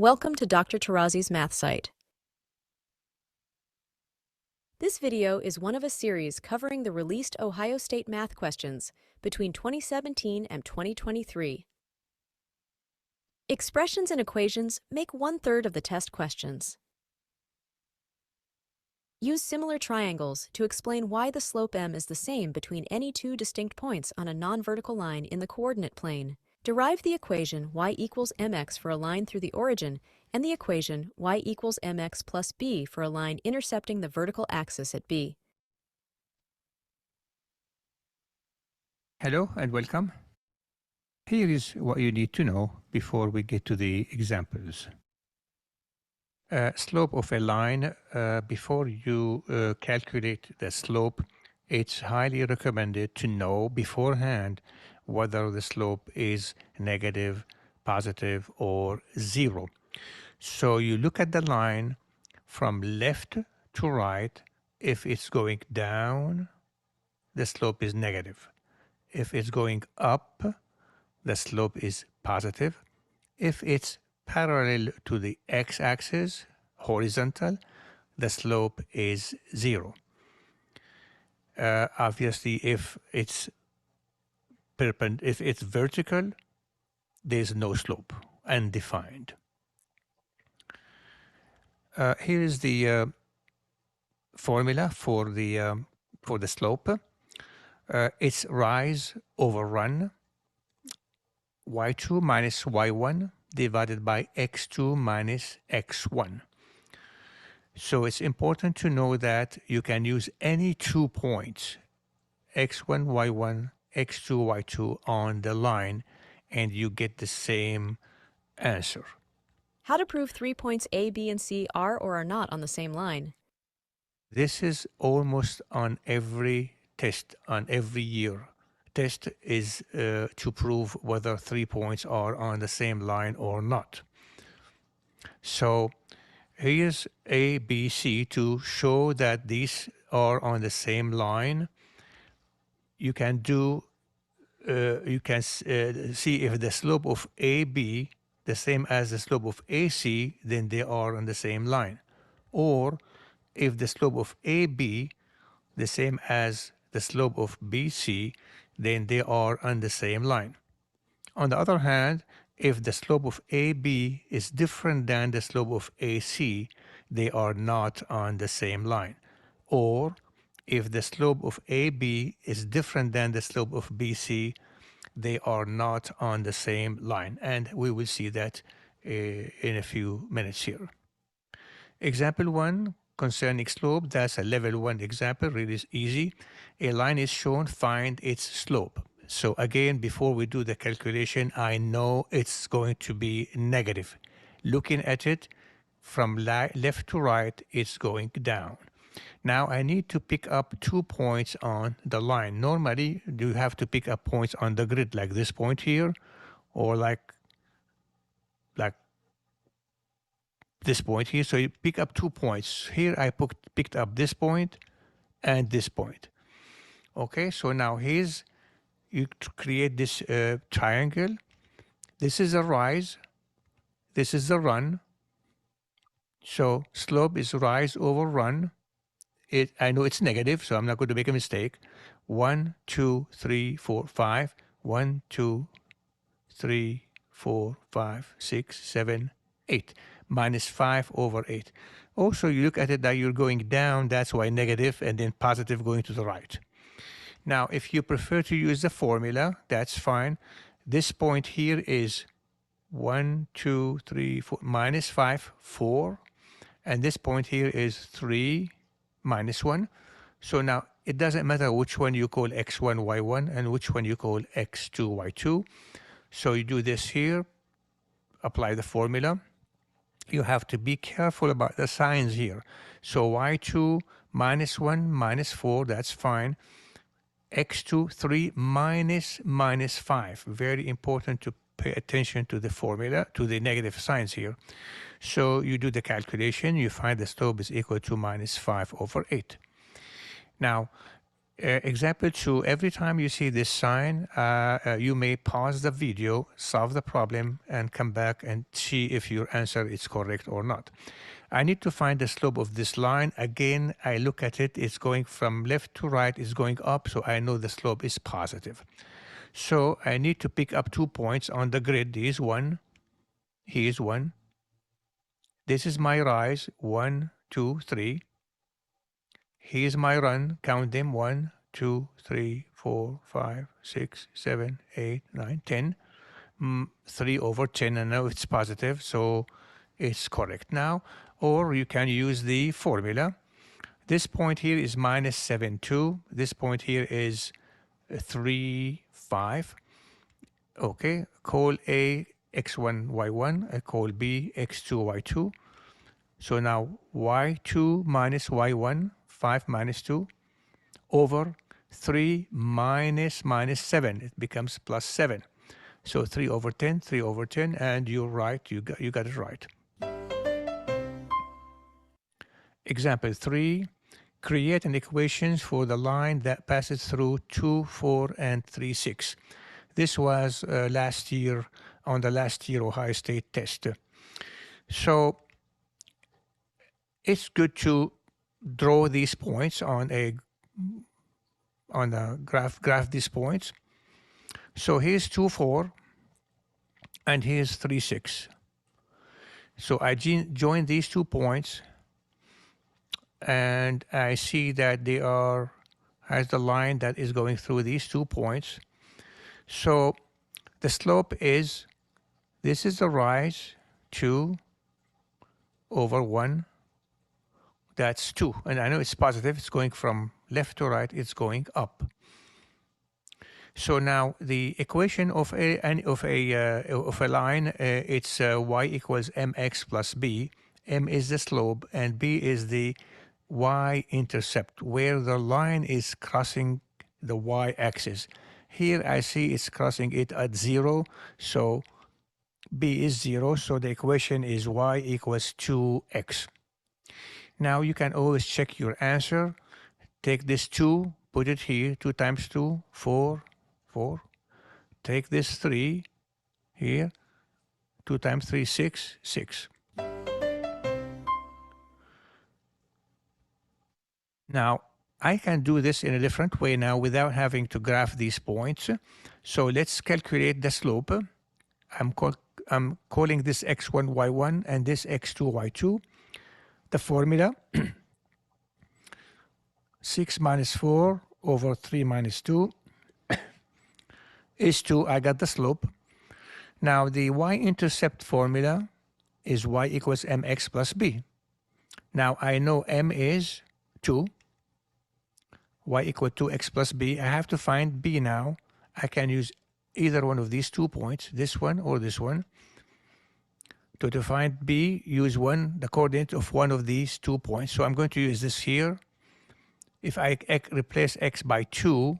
Welcome to Dr. Tarazi's Math Site. This video is one of a series covering the released Ohio State math questions between 2017 and 2023. Expressions and equations make 1/3 of the test questions. Use similar triangles to explain why the slope m is the same between any two distinct points on a non-vertical line in the coordinate plane. Derive the equation y equals mx for a line through the origin and the equation y equals mx plus b for a line intercepting the vertical axis at B. Hello and welcome. Here is what you need to know before we get to the examples. Slope of a line, before you calculate the slope, it's highly recommended to know beforehand whether the slope is negative, positive, or zero. So you look at the line from left to right. If it's going down, the slope is negative. If it's going up, the slope is positive. If it's parallel to the x-axis, horizontal, the slope is zero. Obviously, if it's vertical, there's no slope, undefined. Here is the formula for the slope. It's rise over run, y2 minus y1 divided by x2 minus x1. So it's important to know that you can use any 2 points, x1, y1, x2, y2 on the line, and you get the same answer. How to prove 3 points A, B, and C are or are not on the same line. This is almost on every test, on every year. Test is to prove whether 3 points are on the same line or not. So here's A, B, C to show that these are on the same line. You can do, see if the slope of AB the same as the slope of AC, then they are on the same line. Or if the slope of AB the same as the slope of BC, then they are on the same line. On the other hand, if the slope of AB is different than the slope of AC, they are not on the same line. Or if the slope of AB is different than the slope of BC, they are not on the same line. And we will see that in a few minutes here. Example 1 concerning slope, that's a level 1 example, really easy. A line is shown, find its slope. So again, before we do the calculation, I know it's going to be negative. Looking at it from left to right, it's going down. Now I need to pick up 2 points on the line. Normally, you have to pick up points on the grid, like this point here, or like this point here. So you pick up 2 points. Here I picked up this point and this point. Okay, so now here's, you create this triangle. This is a rise. This is the run. So slope is rise over run. I know it's negative, so I'm not going to make a mistake. 1, 2, 3, 4, 5. 1, 2, 3, 4, 5, 6, 7, 8. Minus 5 over 8. Also, you look at it that you're going down, that's why negative, and then positive going to the right. Now, if you prefer to use the formula, that's fine. This point here is 1, 2, 3, 4, minus 5, 4. And this point here is 3, minus 1. So now it doesn't matter which one you call x1, y1, and which one you call x2, y2. So you do this here, apply the formula. You have to be careful about the signs here. So y2 minus 1 minus 4, that's fine. x2, 3 minus 5. Very important to pay attention to the formula, to the negative signs here. So you do the calculation, you find the slope is equal to minus 5 over 8. Now, Example 2, every time you see this sign, you may pause the video, solve the problem, and come back and see if your answer is correct or not. I need to find the slope of this line. Again, I look at it, it's going from left to right, it's going up, so I know the slope is positive. So I need to pick up 2 points on the grid. Here's one, here's one. This is my rise, 1, 2, 3. Here's my run, count them, 1, 2, 3, 4, 5, 6, 7, 8, 9, 10. 3 over 10, and now it's positive, so it's correct now. Or you can use the formula. This point here is minus 7, 2. This point here is 3, 5. Okay, call A x1, y1. I call B x2, y2. So now y2 minus y1, 5 minus 2, over 3 minus 7. It becomes plus 7. So 3 over 10, 3 over 10, and you're right, you got it right. Example 3, create an equation for the line that passes through 2, 4, and 3, 6. This was last year, on the last year Ohio State test. So it's good to draw these points on a graph these points. So here's 2, 4, and here's 3, 6. So I join these 2 points, and I see that they has the line that is going through these 2 points. So the slope is, this is the rise, 2 over 1. That's 2. And I know it's positive. It's going from left to right. It's going up. So now the equation of a line, it's y equals mx plus b. M is the slope and b is the y-intercept, where the line is crossing the y-axis. Here I see it's crossing it at 0, so b is 0, so the equation is y equals 2x. Now you can always check your answer. Take this 2, put it here, 2 times 2, 4, 4. Take this 3 here, 2 times 3, 6, 6. Now, I can do this in a different way now without having to graph these points. So let's calculate the slope. I'm calling this x1, y1, and this x2, y2. The formula, 6 minus 4 over 3 minus 2 is 2. I got the slope. Now, the y-intercept formula is y equals mx plus b. Now, I know m is 2. Y equal to x plus b. I have to find b now. I can use either one of these 2 points, this one or this one. To find b, use the coordinate of one of these 2 points. So I'm going to use this here. If I replace x by 2,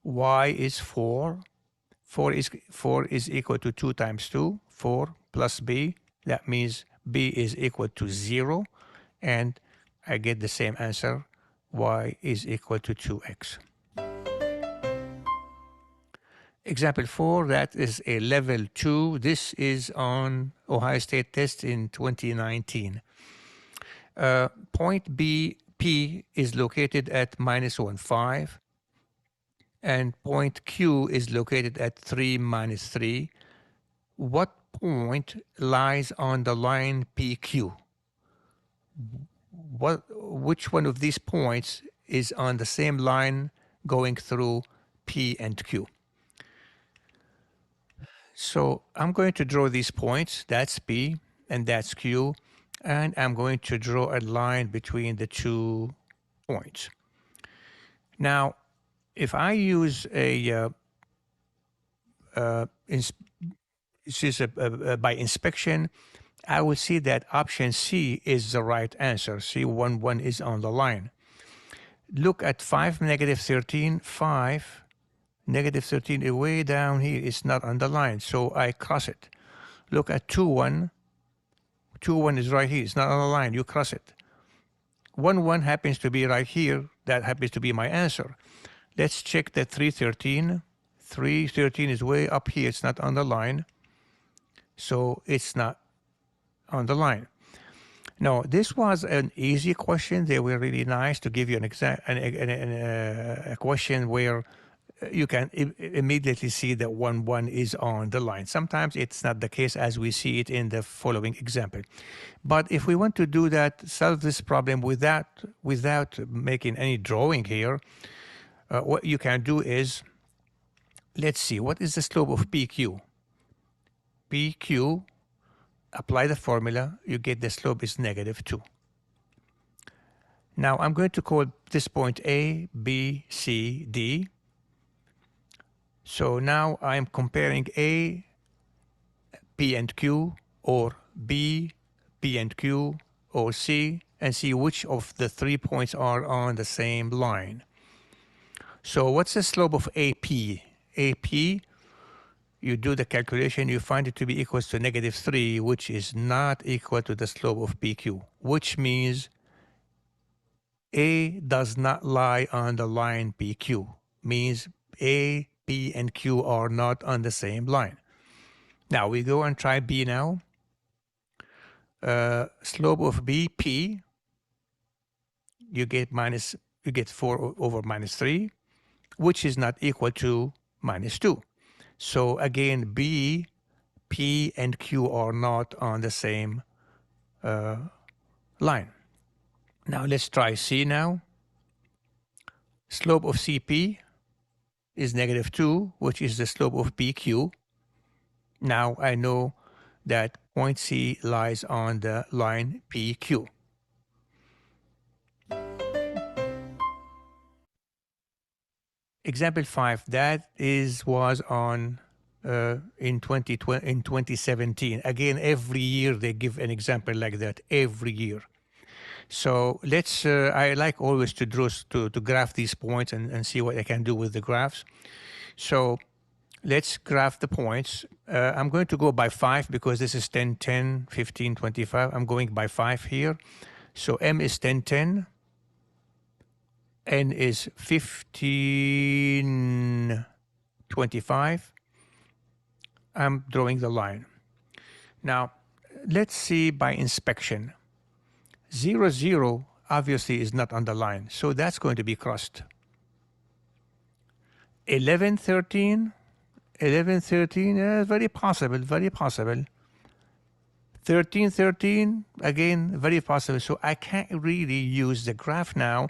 y is 4. 4 is equal to 2 times 2. 4 plus b. That means b is equal to 0. And I get the same answer. Y is equal to 2x. Example 4, that is a level 2. This is on Ohio State test in 2019. Point B, P is located at minus 1, 5. And point Q is located at 3, minus 3. What point lies on the line PQ? Which one of these points is on the same line going through P and Q? So I'm going to draw these points. That's P and that's Q. And I'm going to draw a line between the 2 points. Now, if I use by inspection, I will see that option C is the right answer. C11 is on the line. Look at 5, negative 13. 5, negative 13 is way down here. It's not on the line, so I cross it. Look at 2, 1. 2, 1 is right here. It's not on the line. You cross it. 1, 1 happens to be right here. That happens to be my answer. Let's check that 313. 313 is way up here. It's not on the line. So it's not on the line. No, this was an easy question. They were really nice to give you a question where you can immediately see that 1, 1 is on the line. Sometimes it's not the case as we see it in the following example. But if we want to do that, solve this problem without making any drawing here, what you can do is, let's see, what is the slope of PQ? PQ, apply the formula, you get the slope is -2. Now I'm going to call this point A, B, C, D. So now I'm comparing A, P and Q, or B, P and Q, or C, and see which of the 3 points are on the same line. So what's the slope of AP? AP, you do the calculation, you find it to be equal to -3, which is not equal to the slope of PQ, which means A does not lie on the line PQ, means A, P, and Q are not on the same line. Now we go and try B now. Slope of BP, you get 4 over -3, which is not equal to -2. So again, B, P, and Q are not on the same line. Now let's try C now. Slope of CP is -2, which is the slope of PQ. Now I know that point C lies on the line PQ. Example 5, that was on in 2017. Again, every year they give an example like that, every year. So let's, I like always to draw, to graph these points and see what I can do with the graphs. So let's graph the points. I'm going to go by 5 because this is 10, 10, 15, 25. I'm going by 5 here. So M is 10, 10. N is 15, 25. I'm drawing the line. Now, let's see by inspection. 0, 0 obviously is not on the line, so that's going to be crossed. 11, 13, 11, 13, very possible, very possible. 13, 13, again, very possible. So I can't really use the graph now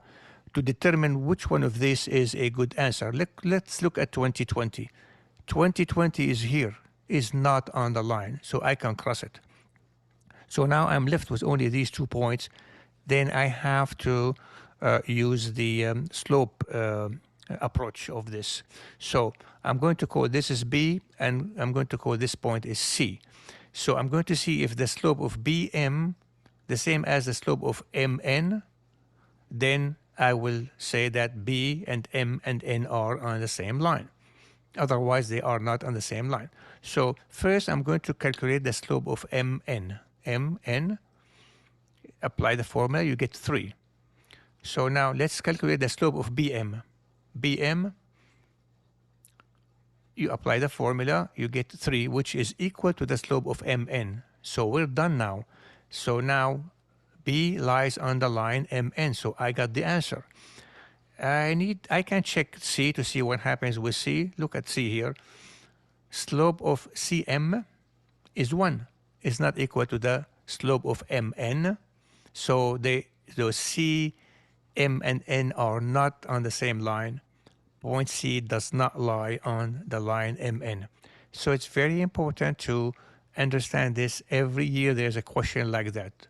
to determine which one of these is a good answer. Let's look at 2020. 2020 is here, is not on the line, so I can cross it. So now I'm left with only these 2 points. Then I have to use the slope approach of this. So I'm going to call this is B, and I'm going to call this point is C. So I'm going to see if the slope of BM the same as the slope of MN, then I will say that B and M and N are on the same line. Otherwise, they are not on the same line. So first, I'm going to calculate the slope of MN. MN, apply the formula, you get 3. So now let's calculate the slope of BM. BM, you apply the formula, you get 3, which is equal to the slope of MN. So we're done now. So now B lies on the line MN, so I got the answer. I can check C to see what happens with C. Look at C here. Slope of CM is 1. It's not equal to the slope of MN. So those C, M, and N are not on the same line. Point C does not lie on the line MN. So it's very important to understand this. Every year there's a question like that.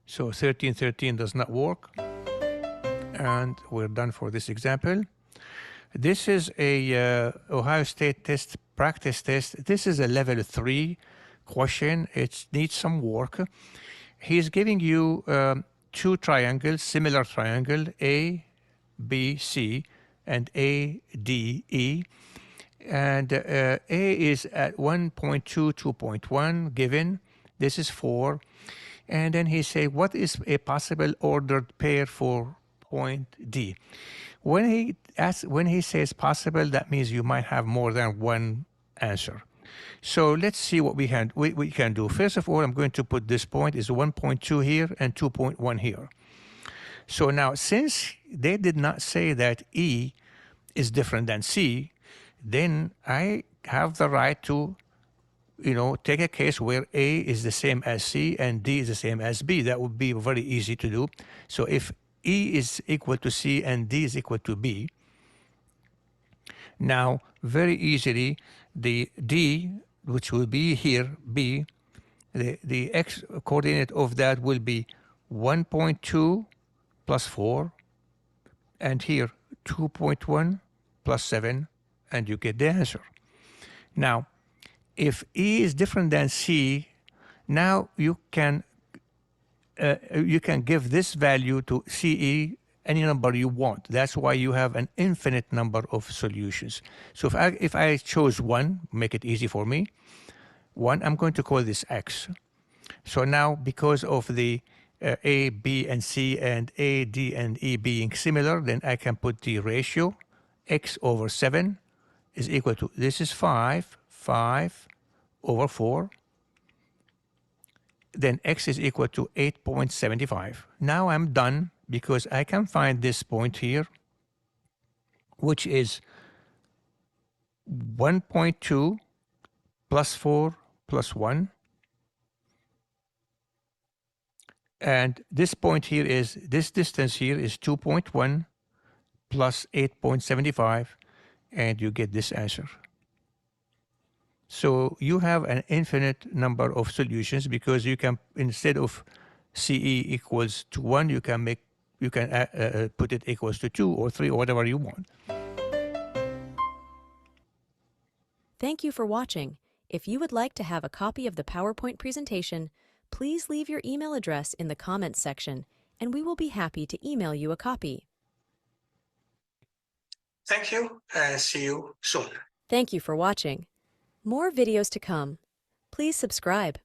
So 1313 does not work. And we're done for this example. This is a Ohio State test, practice test. This is a level 3 question. It needs some work. He's giving you 2 triangles, similar triangle, A, B, C, and A, D, E. And A is at 1.2, 2.1 given. This is 4. And then he say, what is a possible ordered pair for point D? When he says possible, that means you might have more than one answer. So let's see what we can do. First of all, I'm going to put this point is 1.2 here and 2.1 here. So now, since they did not say that E is different than C, then I have the right to, take a case where A is the same as C and D is the same as B. That would be very easy to do. So if E is equal to C and D is equal to B, now very easily the D, which will be here, B, the x coordinate of that will be 1.2 plus 4, and here 2.1 plus 7, and you get the answer. Now, if E is different than C, now you can give this value to CE any number you want. That's why you have an infinite number of solutions. So if I chose 1, make it easy for me, 1, I'm going to call this X. So now, because of the A, B, and C, and A, D, and E being similar, then I can put the ratio X over 7 is equal to, this is 5 over 4. Then X is equal to 8.75. Now I'm done because I can find this point here, which is 1.2 plus 4 plus 1. And this point here is, this distance here is 2.1 plus 8.75, and you get this answer. So you have an infinite number of solutions because you can, instead of CE equals to 1, you can put it equals to 2 or 3 or whatever you want. Thank you for watching. If you would like to have a copy of the PowerPoint presentation, please leave your email address in the comments section, and we will be happy to email you a copy. Thank you, and see you soon. Thank you for watching. More videos to come. Please subscribe.